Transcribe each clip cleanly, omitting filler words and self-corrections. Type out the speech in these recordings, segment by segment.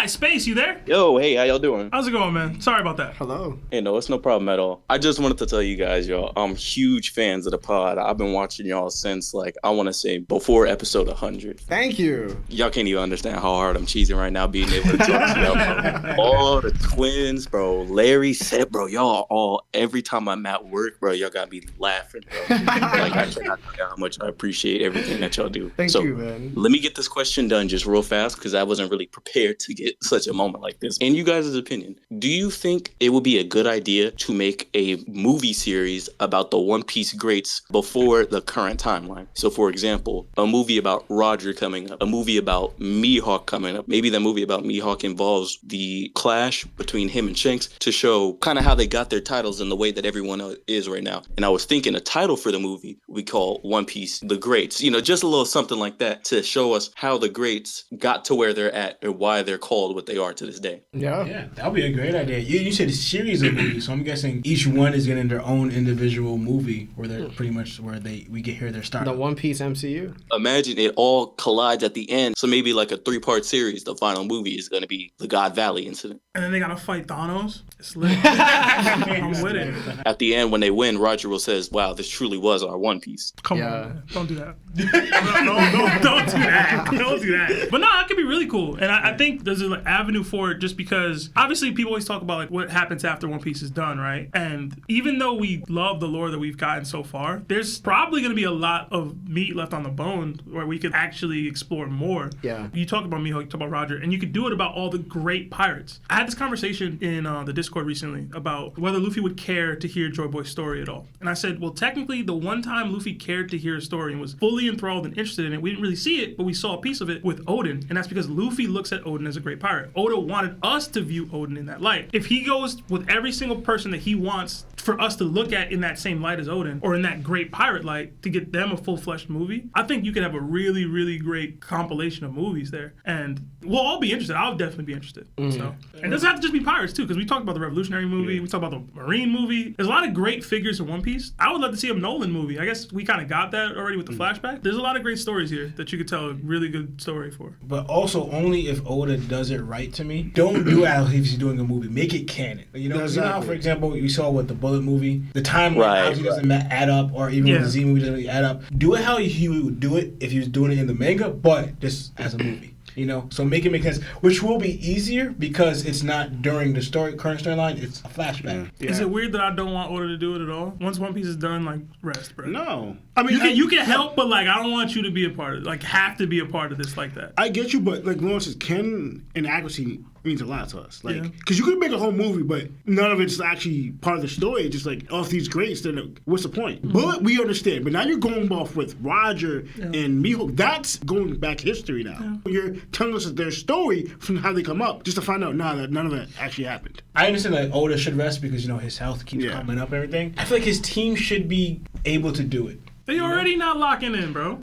Space, you there? Yo, hey, how y'all doing? How's it going, man? Sorry about that. Hello. Hey, no, it's no problem at all. I just wanted to tell you guys, y'all, I'm huge fans of the pod. I've been watching y'all since, I want to say before episode 100. Thank you. Y'all can't even understand how hard I'm cheesing right now being able to talk to y'all, bro. All the twins, bro. Larry said, bro, y'all all, every time I'm at work, bro, y'all got me laughing, bro. I cannot tell you how much I appreciate everything that y'all do. Thank you, man. Let me get this question done just real fast because I wasn't really prepared to get such a moment like this. In you guys' opinion, do you think it would be a good idea to make a movie series about the One Piece greats before the current timeline? So, for example, a movie about Roger coming up, a movie about Mihawk coming up. Maybe that movie about Mihawk involves the clash between him and Shanks to show kind of how they got their titles in the way that everyone is right now. And I was thinking a title for the movie we call One Piece The Greats. You know, just a little something like that to show us how the greats got to where they're at or why they're called what they are to this day. Yeah, that would be a great idea. You said a series of movies, so I'm guessing each one is getting their own individual movie where they're pretty much where we get here their start. The One Piece MCU. Imagine it all collides at the end. So maybe like a 3-part series. The final movie is going to be the God Valley incident. And then they gotta fight Thanos. It's lit. I'm with it. At the end, when they win, Roger will says, "Wow, this truly was our One Piece." Come on, man. Don't do that. No, don't do that. Don't do that. But no, that could be really cool. And I think there's an avenue for it just because obviously people always talk about what happens after One Piece is done, right? And even though we love the lore that we've gotten so far, there's probably going to be a lot of meat left on the bone where we could actually explore more. Yeah. You talk about Mihawk, you talk about Roger, and you could do it about all the great pirates. I had this conversation in the Discord recently about whether Luffy would care to hear Joy Boy's story at all. And I said, well, technically, the one time Luffy cared to hear a story and was fully enthralled and interested in it, we didn't really see it, but we saw a piece of it with Odin. And that's because Luffy looks at Odin as a great pirate. Oda wanted us to view Odin in that light. If he goes with every single person that he wants for us to look at in that same light as Odin, or in that great pirate light, to get them a full-fledged movie, I think you could have a really, really great compilation of movies there. And we'll all be interested. I'll definitely be interested. So, and it doesn't have to just be pirates, too, because we talked about the Revolutionary movie, we talked about the Marine movie. There's a lot of great figures in One Piece. I would love to see a Nolan movie. I guess we kind of got that already with the flashback. There's a lot of great stories here that you could tell a really good story for. But also only if Oda does it right to me. Don't do it as if he's doing a movie. Make it canon. You know how, for example, you saw with the Bullet movie, the timeline obviously doesn't add up, or even with the Z movie doesn't really add up. Do it how he would do it if he was doing it in the manga, but just as a movie. You know, so make it make sense, which will be easier because it's not during the current storyline. It's a flashback. Yeah. Is it weird that I don't want Oda to do it at all? Once One Piece is done, rest, bro. No, I mean you can help, but I don't want you to be a part of it. Have to be a part of this like that. I get you, but Lawrence says, canon and accuracy means a lot to us. Because you could make a whole movie, but none of it's actually part of the story. It's just off these greats, then what's the point? Mm-hmm. But we understand. But now you're going off with Roger and Mihawk. That's going back history now. Yeah. You're telling us their story from how they come up, just to find out that none of that actually happened. I understand that Oda should rest because his health keeps coming up and everything. I feel like his team should be able to do it. They already not locking in, bro.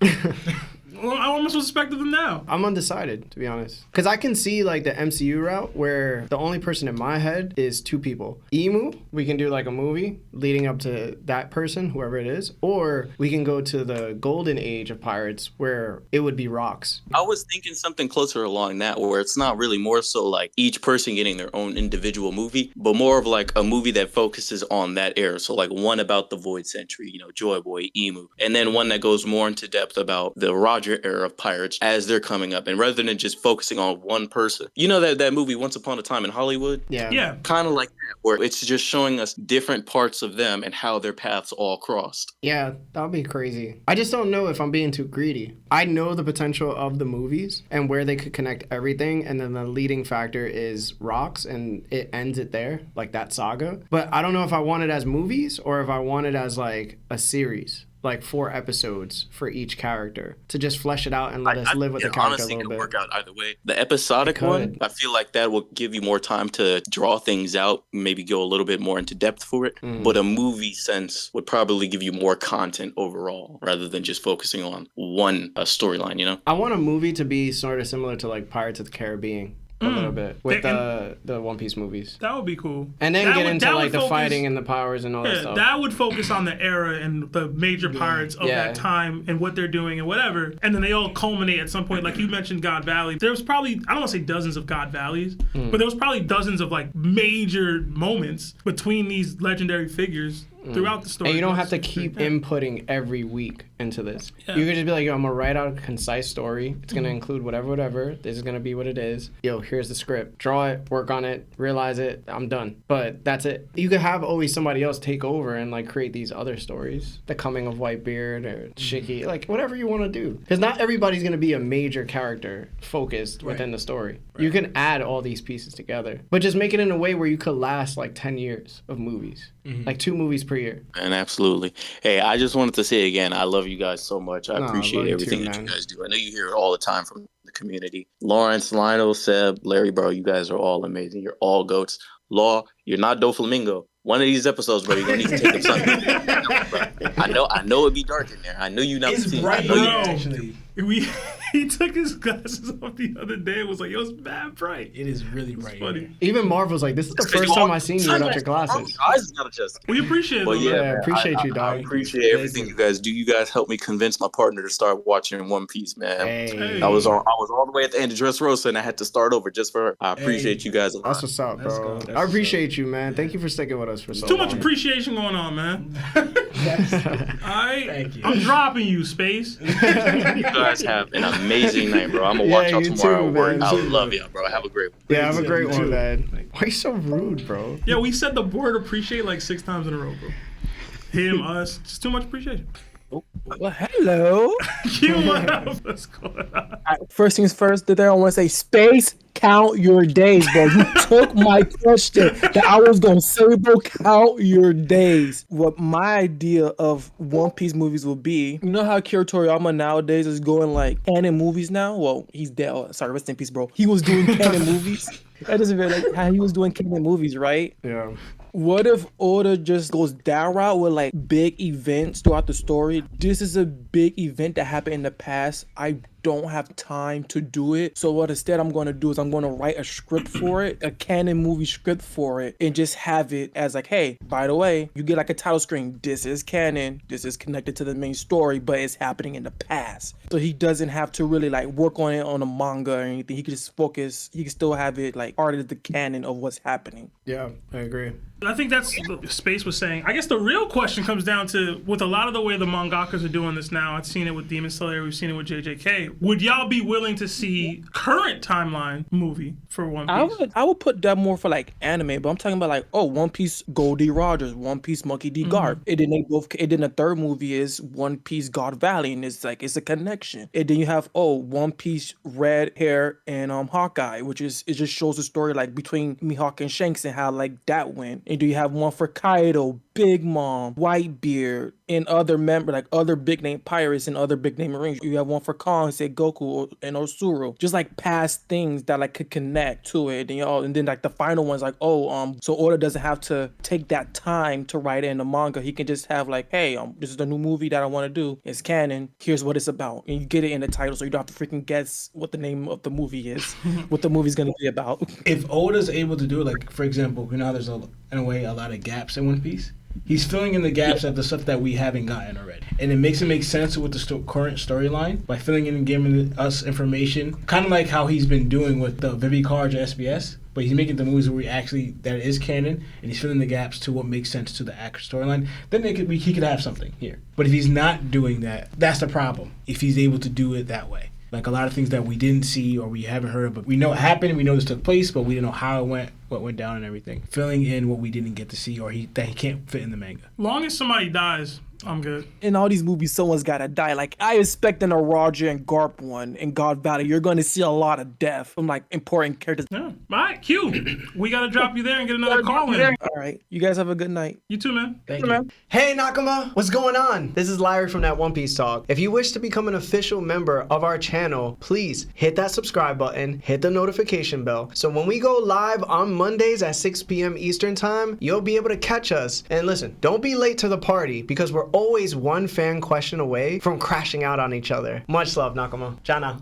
Well, how am I supposed to expect of them now? I'm undecided, to be honest. Because I can see, the MCU route where the only person in my head is 2 people. Emu, we can do, a movie leading up to that person, whoever it is. Or we can go to the golden age of pirates where it would be Rocks. I was thinking something closer along that where it's not really more so each person getting their own individual movie, but more of a movie that focuses on that era. So one about the Void Century, Joy Boy, Emu. And then one that goes more into depth about the Roger era of pirates as they're coming up, and rather than just focusing on one person, that movie Once Upon a Time in Hollywood, kind of like that, where it's just showing us different parts of them and how their paths all crossed. Yeah, that would be crazy. I just don't know if I'm being too greedy. I know the potential of the movies and where they could connect everything, and then the leading factor is Rocks, and it ends it there, that saga. But I don't know if I want it as movies or if I want it as a series. 4 episodes for each character to just flesh it out and let us live with the character a little bit. Honestly, it could work out either way. The episodic one, I feel like that will give you more time to draw things out, maybe go a little bit more into depth for it. But a movie sense would probably give you more content overall rather than just focusing on one storyline, I want a movie to be sort of similar to Pirates of the Caribbean. a little bit with the One Piece movies. That would be cool. And then that get would, into that like would the focus, fighting and the powers and all that stuff. That would focus on the era and the major pirates of that time and what they're doing and whatever. And then they all culminate at some point. Like you mentioned God Valley. There was probably, I don't want to say dozens of God Valleys, but there was probably dozens of like major moments between these legendary figures throughout the story. And you don't have to keep inputting every week into this. You could just be like, yo, I'm gonna write out a concise story. It's gonna include whatever. This is gonna be what it is. Yo, here's the script. Draw it, work on it, realize it, I'm done. But that's it. You could have always somebody else take over and like create these other stories. The Coming of Whitebeard or Shiki, like whatever you want to do. Because not everybody's gonna be a major character focused within the story. You can add all these pieces together. But just make it in a way where you could last like 10 years of movies. Like 2 movies per year. And absolutely. Hey, I just wanted to say again, I love you guys so much. I appreciate everything that you guys do. I know you hear it all the time from the community. Lawrence, Lionel, Seb, Larry, bro, you guys are all amazing. You're all goats. Law, you're not Doflamingo. One of these episodes, bro, you're gonna need to take up something. I know it'd be dark in there. I know you not. It's bright, actually. He took his glasses off the other day and was like, yo, it's mad bright. It is really bright. Funny. Even Marvel's like, this is the first time I've seen you without your glasses. Eyes is not adjusted. We appreciate it. But yeah, appreciate you, dog. I appreciate everything you guys do. You guys helped me convince my partner to start watching One Piece, man. Hey. I was all the way at the end of Dressrosa and I had to start over just for her. I appreciate you guys a lot. That's what's up, bro. I appreciate you, man. Thank you for sticking with us for so Too long. much appreciation going on, man. Thank you. I'm dropping you, Space. You guys have an amazing night, bro. I'm gonna watch y'all tomorrow at work. I love y'all, bro. Have a great one. Yeah, have a great one, man. Why are you so rude, bro? Yeah, we said the word appreciate like 6 times in a row, bro. Him, us, just too much appreciation. Well, hello. What up? What's going on? First things first, I want to say, Space, count your days, bro. You took my question that I was going to say, bro. Count your days. What my idea of One Piece movies will be, you know how Akira Toriyama nowadays is going like canon movies now? Well, he's dead. Oh, sorry, rest in peace, bro. He was doing canon movies. That doesn't really like how he was doing canon movies, right? Yeah. What if Oda just goes that route with like big events throughout the story? This is a big event that happened in the past. I don't have time to do it. So what instead I'm going to do is I'm going to write a script for it, a canon movie script for it, and just have it as like, hey, by the way, you get like a title screen. This is canon. This is connected to the main story, but it's happening in the past. So he doesn't have to really like work on it on a manga or anything. He can just focus. He can still have it like part of the canon of what's happening. Yeah, I agree. I think that's what Space was saying. I guess the real question comes down to, with a lot of the way the mangakas are doing this now, I've seen it with Demon Slayer, we've seen it with JJK. Would y'all be willing to see current timeline movie for One Piece? I would put that more for like anime, but I'm talking about like, oh, One Piece Goldie Rogers, One Piece Monkey D. Garp. And then the third movie is One Piece God Valley, and it's like it's a connection. And then you have One Piece Red Hair and Hawkeye, which is it just shows the story like between Mihawk and Shanks and how like that went. And do you have one for Kaido, Big Mom, Whitebeard, and other other big name pirates and other big name marines? You have one for Kong, say Goku and Osuru. Just like past things that like could connect to it. And then like the final one's like, so Oda doesn't have to take that time to write it in the manga. He can just have like, hey, this is the new movie that I want to do. It's canon. Here's what it's about. And you get it in the title, so you don't have to freaking guess what the name of the movie is, what the movie's gonna be about. If Oda's able to do it, like for example, there's in a way a lot of gaps in One Piece. He's filling in the gaps of the stuff that we haven't gotten already. And it makes it make sense with the current storyline by filling in and giving us information, kind of like how he's been doing with the Vivi Cards or SBS. But he's making the movies where that is canon, and he's filling the gaps to what makes sense to the actual storyline. Then he could have something here. But if he's not doing that, that's the problem. If he's able to do it that way. Like a lot of things that we didn't see or we haven't heard of, but we know it happened, we know this took place, but we didn't know how it went, what went down and everything. Filling in what we didn't get to see or that he can't fit in the manga. Long as somebody dies, I'm good. In all these movies, someone's gotta die. Like I expect in a Roger and Garp one in God Valley, you're gonna see a lot of death from like important characters. Yeah. All right, Q. We gotta drop you there and get another call in. All right, you guys have a good night. You too, man. Thank you. Hey Nakama, what's going on? This is Larry from that One Piece Talk. If you wish to become an official member of our channel, please hit that subscribe button, hit the notification bell, so when we go live on Mondays at 6 p.m. Eastern time, you'll be able to catch us. And listen, don't be late to the party because we're always one fan question away from crashing out on each other. Much love, Nakama. Jana.